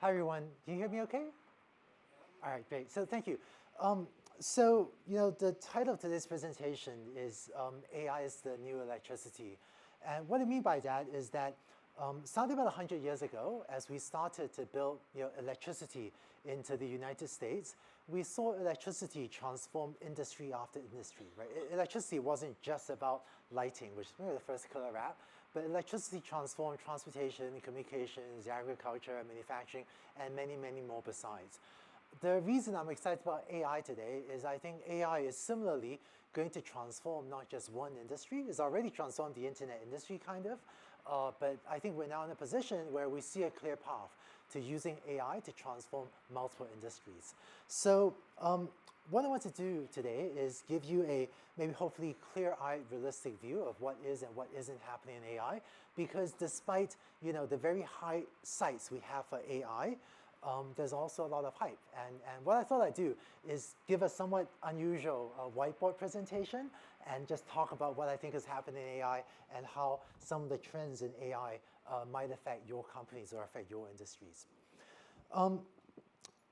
Hi, everyone. Can you hear me okay? All right, great. So thank you. The title of today's presentation is AI is the New Electricity. And what I mean by that is that starting about 100 years ago, as we started to build electricity into the United States, we saw electricity transform industry after industry, right? Electricity wasn't just about lighting, which is maybe the first killer app, but electricity transformed transportation, communications, agriculture, manufacturing, and many, many more besides. The reason I'm excited about AI today is I think AI is similarly going to transform not just one industry. It's already transformed the internet industry, kind of. But I think we're now in a position where we see a clear path to using AI to transform multiple industries. So what I want to do today is give you a maybe hopefully clear-eyed, realistic view of what is and what isn't happening in AI. Because despite the very high sights we have for AI, there's also a lot of hype. And what I thought I'd do is give a somewhat unusual whiteboard presentation and just talk about what I think is happening in AI and how some of the trends in AI might affect your companies or affect your industries.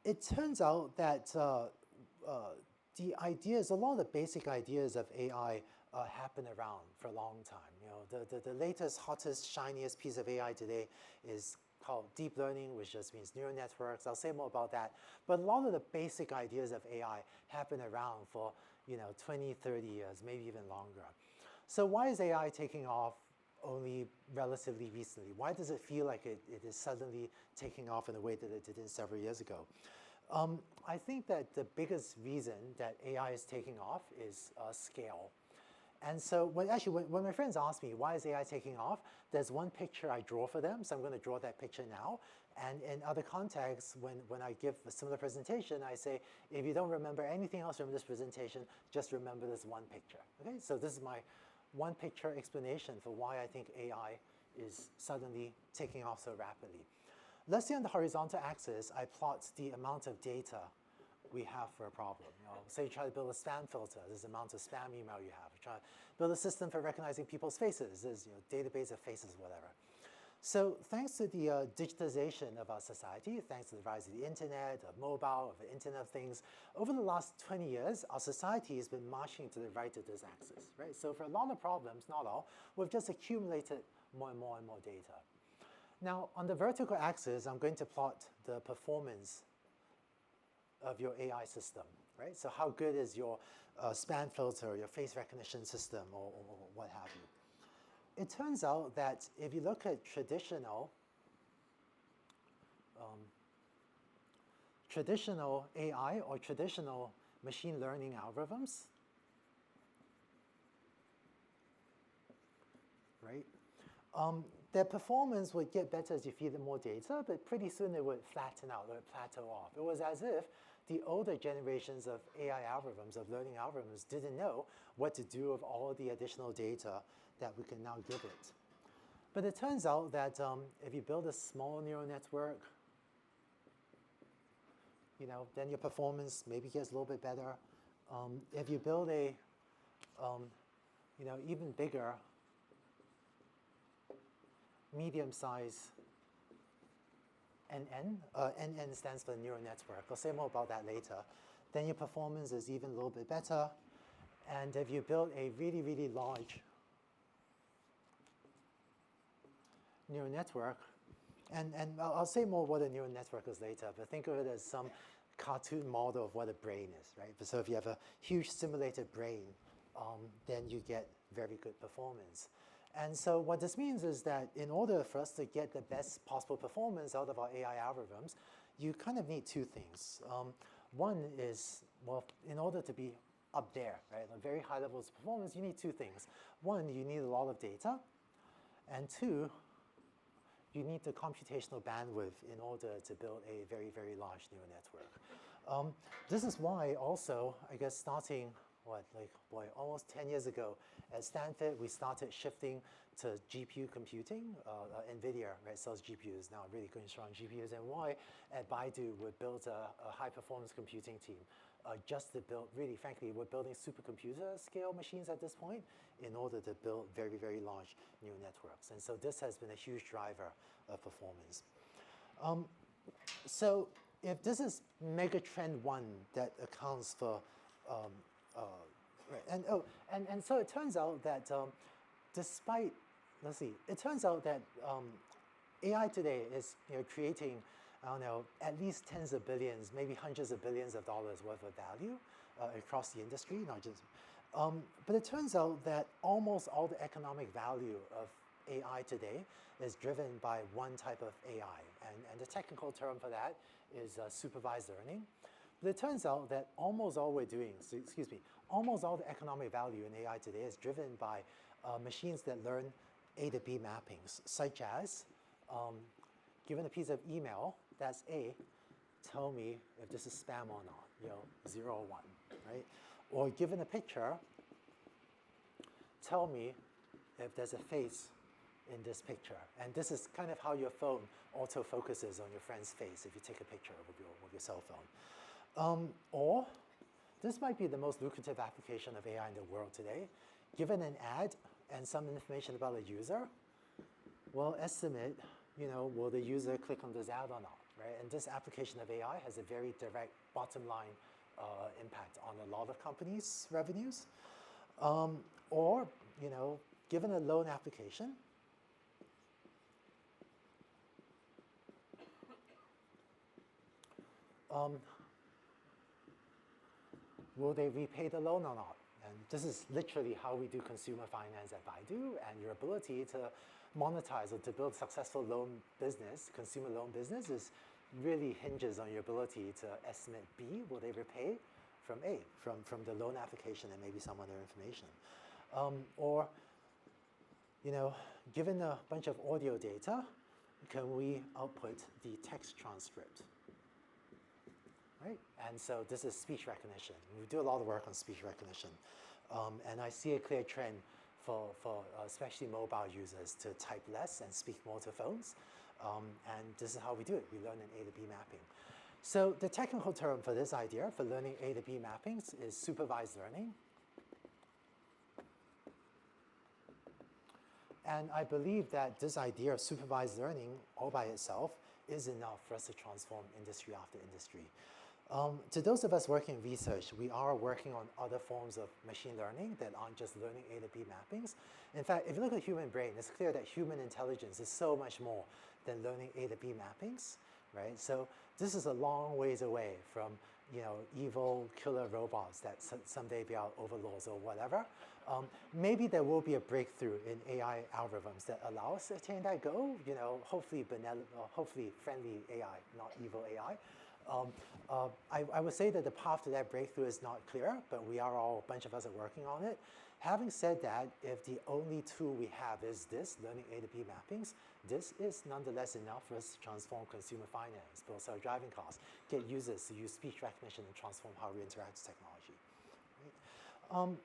It turns out that the ideas, a lot of the basic ideas of AI happen around for a long time. The latest, hottest, shiniest piece of AI today is called deep learning, which just means neural networks. I'll say more about that. But a lot of the basic ideas of AI have been around for 20, 30 years, maybe even longer. So why is AI taking off only relatively recently? Why does it feel like it is suddenly taking off in a way that it didn't several years ago? I think that the biggest reason that AI is taking off is scale. And so when my friends ask me, why is AI taking off, there's one picture I draw for them, so I'm going to draw that picture now. And in other contexts, when I give a similar presentation, I say, if you don't remember anything else from this presentation, just remember this one picture. Okay? So this is my one picture explanation for why I think AI is suddenly taking off so rapidly. Let's say on the horizontal axis, I plot the amount of data we have for a problem. Say you try to build a spam filter, there's the amount of spam email you have. You try to build a system for recognizing people's faces, there's database of faces, whatever. So thanks to the digitization of our society, thanks to the rise of the internet, of mobile, of the Internet of Things, over the last 20 years, our society has been marching to the right of this axis, right? So for a lot of problems, not all, we've just accumulated more and more and more data. Now, on the vertical axis, I'm going to plot the performance of your AI system, right? So how good is your spam filter, your face recognition system, or what have you? It turns out that if you look at traditional AI or traditional machine learning algorithms, right? Their performance would get better as you feed them more data, but pretty soon it would flatten out, it would plateau off. It was as if the older generations of AI algorithms, of learning algorithms, didn't know what to do with all the additional data that we can now give it. But it turns out that if you build a small neural network, then your performance maybe gets a little bit better. If you build a even bigger medium-size NN. NN stands for neural network. I'll say more about that later. Then your performance is even a little bit better. And if you build a really, really large neural network, and I'll say more what a neural network is later, but think of it as some cartoon model of what a brain is, right? So if you have a huge simulated brain, then you get very good performance. And so what this means is that in order for us to get the best possible performance out of our AI algorithms, you kind of need two things. One is, well, in order to be up there, right, on very high levels of performance, you need two things. One, you need a lot of data. And two, you need the computational bandwidth in order to build a very, very large neural network. This is why also, I guess, starting almost 10 years ago at Stanford, we started shifting to GPU computing. NVIDIA, right, sells GPUs now, really going strong GPUs. And why at Baidu we built a high-performance computing team just to build, really, frankly, we're building supercomputer scale machines at this point in order to build very, very large neural networks. And so this has been a huge driver of performance. So if this is mega trend one that accounts for, um, right, and so it turns out that despite, let's see, it turns out that AI today is creating, I don't know, at least tens of billions, maybe hundreds of billions of dollars worth of value across the industry, not just. But it turns out that almost all the economic value of AI today is driven by one type of AI, and the technical term for that is supervised learning. But it turns out that almost all we're doing, so, excuse me, almost all the economic value in AI today is driven by machines that learn A to B mappings, such as given a piece of email, that's A, tell me if this is spam or not, 0 or 1, right? Or given a picture, tell me if there's a face in this picture. And this is kind of how your phone auto-focuses on your friend's face if you take a picture with your cell phone. Or this might be the most lucrative application of AI in the world today. Given an ad and some information about a user, we'll estimate, will the user click on this ad or not, right? And this application of AI has a very direct bottom line impact on a lot of companies' revenues. Or, given a loan application, will they repay the loan or not? And this is literally how we do consumer finance at Baidu, and your ability to monetize or to build successful loan business, consumer loan business, really hinges on your ability to estimate B, will they repay from A, from the loan application and maybe some other information. Or, given a bunch of audio data, can we output the text transcript? Right? And so this is speech recognition. We do a lot of work on speech recognition. And I see a clear trend for especially mobile users to type less and speak more to phones. And this is how we do it. We learn an A to B mapping. So the technical term for this idea, for learning A to B mappings, is supervised learning. And I believe that this idea of supervised learning all by itself is enough for us to transform industry after industry. To those of us working in research, we are working on other forms of machine learning that aren't just learning A to B mappings. In fact, if you look at human brain, it's clear that human intelligence is so much more than learning A to B mappings, right? So this is a long ways away from evil killer robots that someday be our overlords or whatever. Maybe there will be a breakthrough in AI algorithms that allow us to attain that goal, hopefully hopefully friendly AI, not evil AI. I would say that the path to that breakthrough is not clear, but a bunch of us are working on it. Having said that, if the only tool we have is this, learning A to B mappings, this is nonetheless enough for us to transform consumer finance, build self-driving cars, get users to use speech recognition and transform how we interact with technology. Right?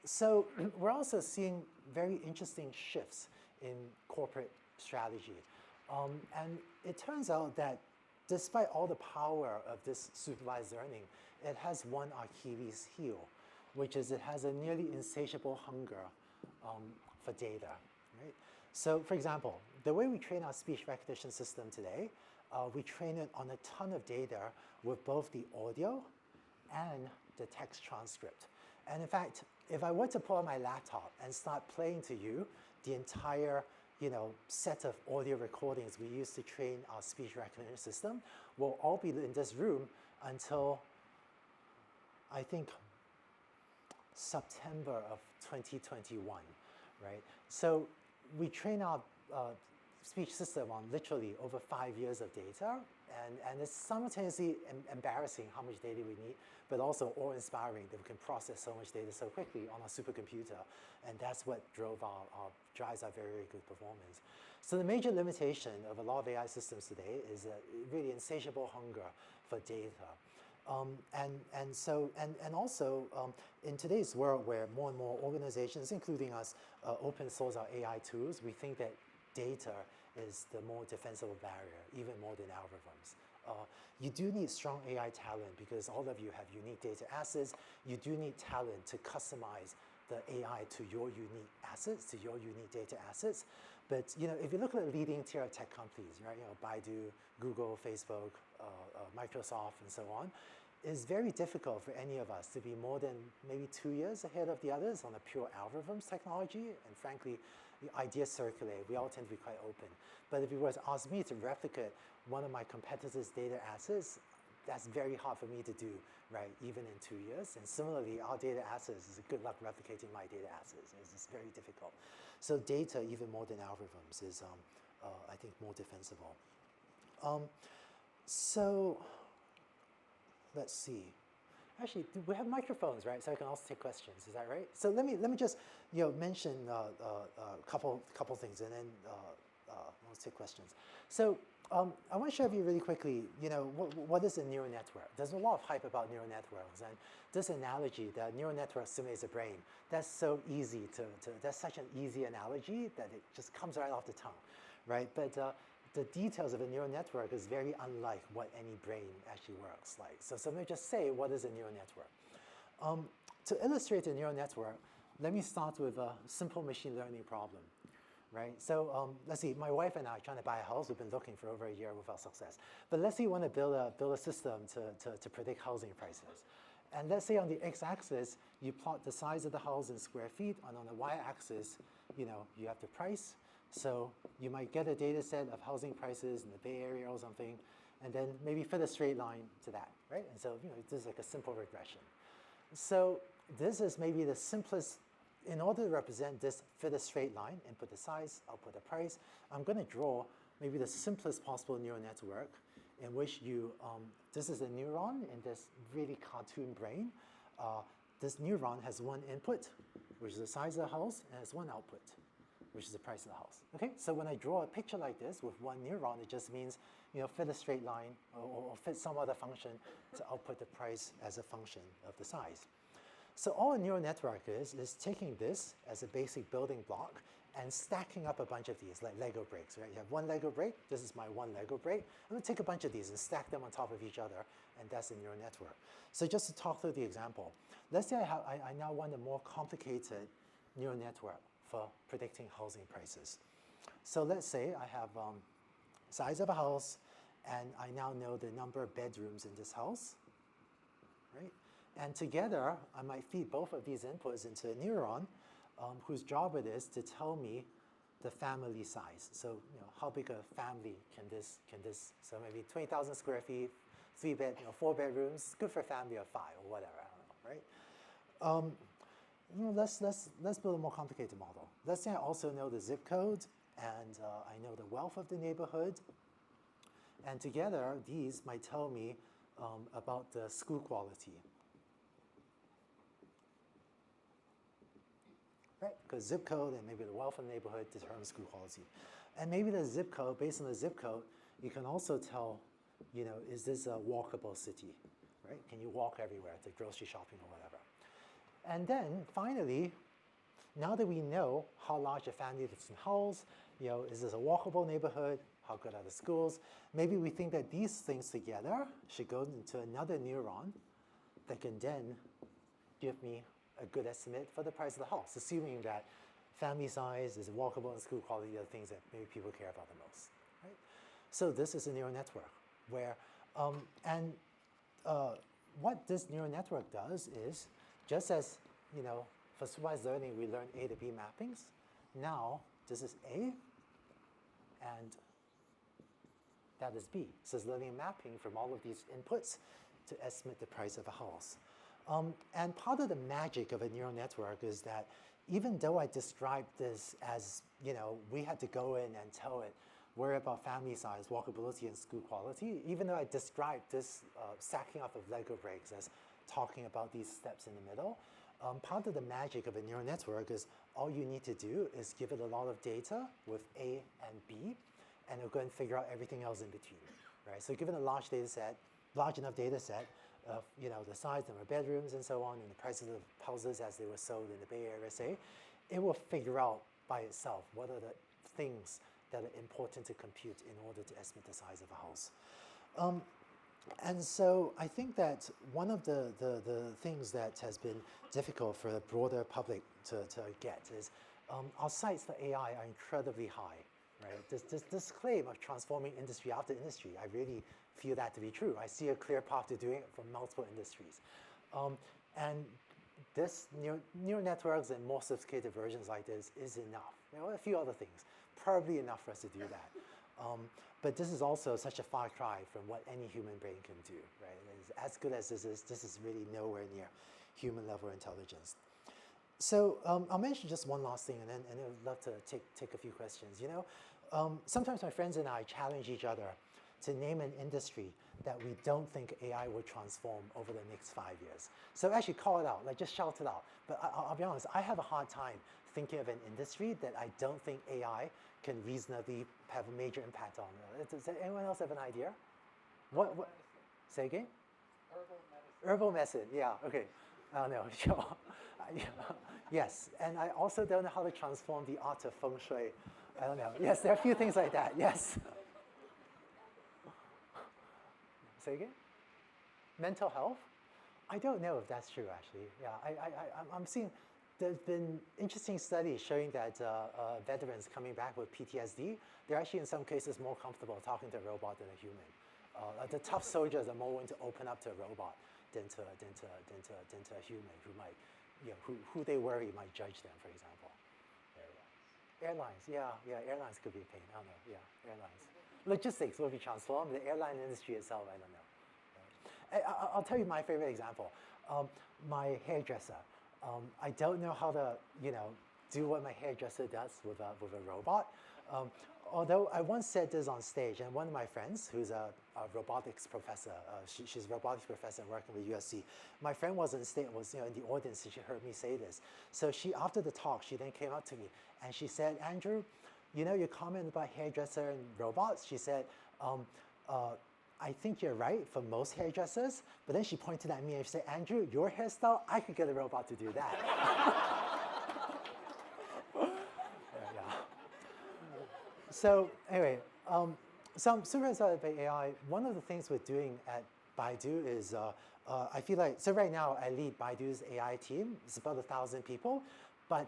So we're also seeing very interesting shifts in corporate strategy. And it turns out that despite all the power of this supervised learning, it has one Achilles heel, which is it has a nearly insatiable hunger for data. Right? So for example, the way we train our speech recognition system today, we train it on a ton of data with both the audio and the text transcript. And in fact, if I were to pull out my laptop and start playing to you the entire set of audio recordings we use to train our speech recognition system, we'll all be in this room until, I think, September of 2021, right? So we train our speech system on literally over 5 years of data, and it's simultaneously embarrassing how much data we need, but also awe-inspiring that we can process so much data so quickly on a supercomputer, and that's what drives our very, very good performance. So the major limitation of a lot of AI systems today is a really insatiable hunger for data. And also in today's world where more and more organizations, including us, open source our AI tools, we think that data is the more defensible barrier, even more than algorithms. You do need strong AI talent because all of you have unique data assets. You do need talent to customize the AI to your unique assets, to your unique data assets. But if you look at the leading tier tech companies, right, Baidu, Google, Facebook, Microsoft, and so on, it's very difficult for any of us to be more than maybe 2 years ahead of the others on a pure algorithms technology. And frankly, the ideas circulate. We all tend to be quite open. But if you were to ask me to replicate one of my competitors' data assets, that's very hard for me to do, right, even in 2 years. And similarly, our data assets is a good luck replicating my data assets. It's just very difficult. So data, even more than algorithms, is, I think, more defensible. So let's see. Actually, we have microphones, right? So I can also take questions. Is that right? So let me just mention a couple things, and then let's take questions. So I want to share with you really quickly. What is a neural network? There's a lot of hype about neural networks, and this analogy that neural network simulates a brain. That's so easy that's such an easy analogy that it just comes right off the tongue, right? But the details of a neural network is very unlike what any brain actually works like. So let me just say, what is a neural network? To illustrate a neural network, let me start with a simple machine learning problem, right? So let's see, my wife and I are trying to buy a house. We've been looking for over a year without success. But let's say you want to build a system to predict housing prices. And let's say on the x-axis, you plot the size of the house in square feet, and on the y-axis, you have the price. So you might get a data set of housing prices in the Bay Area or something, and then maybe fit a straight line to that, right? And so this is like a simple regression. So this is maybe the simplest. In order to represent this fit a straight line, input the size, output the price, I'm going to draw maybe the simplest possible neural network in which this is a neuron in this really cartoon brain. This neuron has one input, which is the size of the house, and has one output, which is the price of the house. Okay, so when I draw a picture like this with one neuron, it just means fit a straight line or fit some other function to output the price as a function of the size. So all a neural network is taking this as a basic building block and stacking up a bunch of these, like Lego bricks, right? You have one Lego brick, this is my one Lego brick. I'm gonna take a bunch of these and stack them on top of each other, and that's a neural network. So just to talk through the example, let's say I now want a more complicated neural network for predicting housing prices. So let's say I have size of a house, and I now know the number of bedrooms in this house, right? And together, I might feed both of these inputs into a neuron whose job it is to tell me the family size. So how big a family can this, so maybe 20,000 square feet, 4 bedrooms, good for a family of 5 or whatever, I don't know, right? Let's build a more complicated model. Let's say I also know the zip code, and I know the wealth of the neighborhood. And together, these might tell me about the school quality. Right? Because zip code and maybe the wealth of the neighborhood determines school quality. And maybe the zip code, based on the zip code, you can also tell, is this a walkable city, right? Can you walk everywhere to grocery shopping or whatever? And then finally, now that we know how large a family this can house, is this a walkable neighborhood? How good are the schools? Maybe we think that these things together should go into another neuron that can then give me a good estimate for the price of the house, assuming that family size is walkable and school quality are the things that maybe people care about the most, right? So this is a neural network where, what this neural network does is, just as, for supervised learning, we learn A to B mappings. Now, this is A, and that is B. So it's learning a mapping from all of these inputs to estimate the price of a house. And part of the magic of a neural network is that even though I described this as, we had to go in and tell it, worry about family size, walkability, and school quality, even though I described this stacking up of Lego bricks as talking about these steps in the middle, part of the magic of a neural network is all you need to do is give it a lot of data with A and B, and it'll go and figure out everything else in between, right? So given a large enough data set, of the size, number of bedrooms, and so on, and the prices of houses as they were sold in the Bay Area, say, it will figure out by itself what are the things that are important to compute in order to estimate the size of a house. And so I think that one of the things that has been difficult for the broader public to get is Our sights for AI are incredibly high, right? This claim of transforming industry after industry, I really feel that to be true. I see a clear path to doing it for multiple industries. And this neural networks and more sophisticated versions like this is enough. A few other things, probably enough for us to do that. But this is also such a far cry from what any human brain can do, right? As good as this is really nowhere near human level intelligence. So I'll mention just one last thing, and then I'd love to take a few questions. Sometimes my friends and I challenge each other to name an industry that we don't think AI will transform over the next 5 years. So actually call it out, like just shout it out. But I'll be honest, I have a hard time thinking of an industry that I don't think AI can reasonably have a major impact on. Does anyone else have an idea? What? Say again? Herbal medicine, yeah, okay. I don't know, sure. Yes, and I also don't know how to transform the art of feng shui. I don't know. Yes, there are a few things like that, yes. Say again? Mental health? I don't know if that's true, actually. Yeah, I'm seeing there's been interesting studies showing that veterans coming back with PTSD, they're actually in some cases more comfortable talking to a robot than a human. The tough soldiers are more willing to open up to a robot than to a human who might, who they worry might judge them, for example. Airlines, yeah, airlines could be a pain. I don't know, yeah, airlines. Logistics will be transformed. The airline industry itself, I don't know. I'll tell you my favorite example. My hairdresser. I don't know how to, do what my hairdresser does with a robot. Although I once said this on stage, and one of my friends, who's a robotics professor, she's a robotics professor working with USC. My friend was in the audience, and she heard me say this. So after the talk, she then came up to me, and she said, Andrew, your comment about hairdresser and robots, she said, I think you're right for most hairdressers, but then she pointed at me and she said, Andrew, your hairstyle, I could get a robot to do that. So anyway, so I'm super excited about AI. One of the things we're doing at Baidu is, I feel like, so right now I lead Baidu's AI team. It's about 1,000 people, but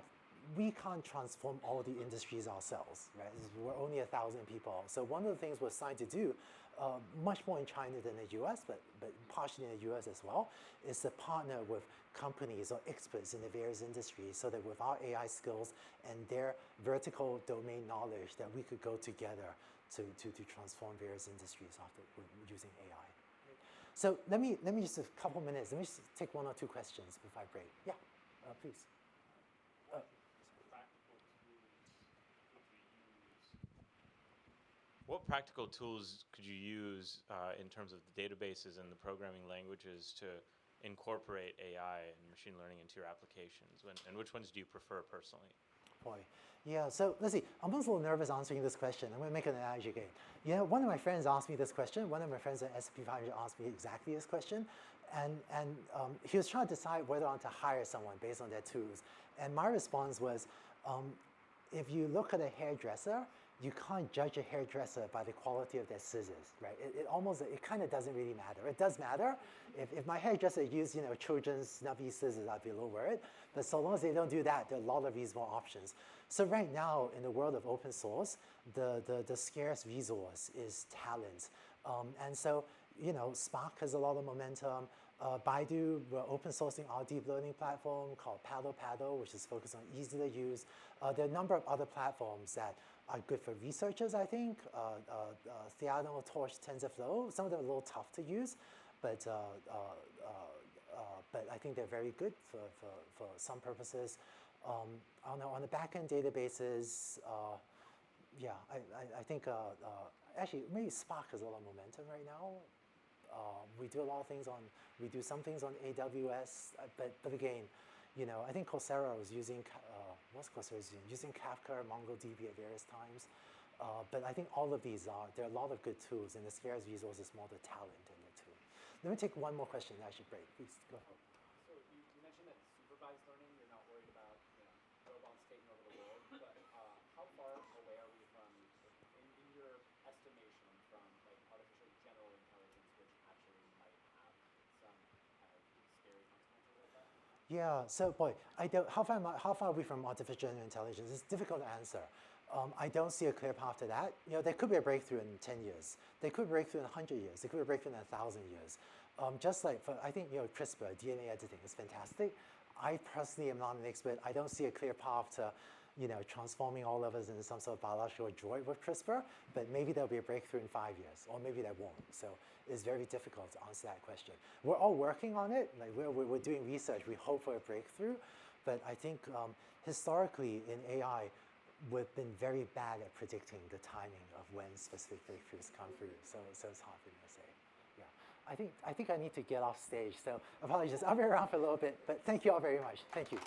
we can't transform all the industries ourselves, right? We're only 1,000 people. So one of the things we're starting to do, much more in China than the US, but partially in the US as well, is to partner with companies or experts in the various industries so that with our AI skills and their vertical domain knowledge that we could go together to transform various industries after using AI. So let me just a couple minutes, let me just take one or two questions before I break. Yeah, please. What practical tools could you use in terms of the databases and the programming languages to incorporate AI and machine learning into your applications? And which ones do you prefer personally? Boy, yeah, so let's see. I'm almost a little nervous answering this question. I'm going to make an analogy again. One of my friends asked me this question. One of my friends at S&P 500 asked me exactly this question. And he was trying to decide whether or not to hire someone based on their tools. And my response was, if you look at a hairdresser, you can't judge a hairdresser by the quality of their scissors, right? It kind of doesn't really matter. It does matter. If my hairdresser used, children's snubby scissors, I'd be a little worried. But so long as they don't do that, there are a lot of reasonable options. So right now, in the world of open source, the scarce resource is talent. And so, Spark has a lot of momentum. Baidu, we're open sourcing our deep learning platform called Paddle, which is focused on easy to use. There are a number of other platforms that are good for researchers, I think. Theano, Torch, TensorFlow. Some of them are a little tough to use, but I think they're very good for some purposes. On the backend databases, I think actually maybe Spark has a lot of momentum right now. We do some things on AWS, but again, I think Coursera was using, what's Coursera using Kafka or MongoDB at various times. But I think all of these there are a lot of good tools, and the scarce resource is more the talent in the tool. Let me take one more question that I should break. Please, go ahead. So you mentioned that supervised learning, you're not worried about robots taking over the world, but how far away are we from, in your estimation, from like artificial general intelligence, which actually might have some kind of scary consequences like that? Yeah, so boy, I don't, how far are we from artificial intelligence? It's difficult to answer. I don't see a clear path to that. There could be a breakthrough in 10 years. There could be a breakthrough in 100 years. There could be a breakthrough in 1,000 years. Just like I think, CRISPR, DNA editing is fantastic. I personally am not an expert. I don't see a clear path to, transforming all of us into some sort of biological droid with CRISPR, but maybe there'll be a breakthrough in 5 years, or maybe there won't. So it's very difficult to answer that question. We're all working on it. Like we're doing research. We hope for a breakthrough, but I think historically in AI, we've been very bad at predicting the timing of when specific breakthroughs come through. So it's hard for me to say. Yeah, I think I need to get off stage. So apologies. I'll be around for a little bit, but thank you all very much. Thank you.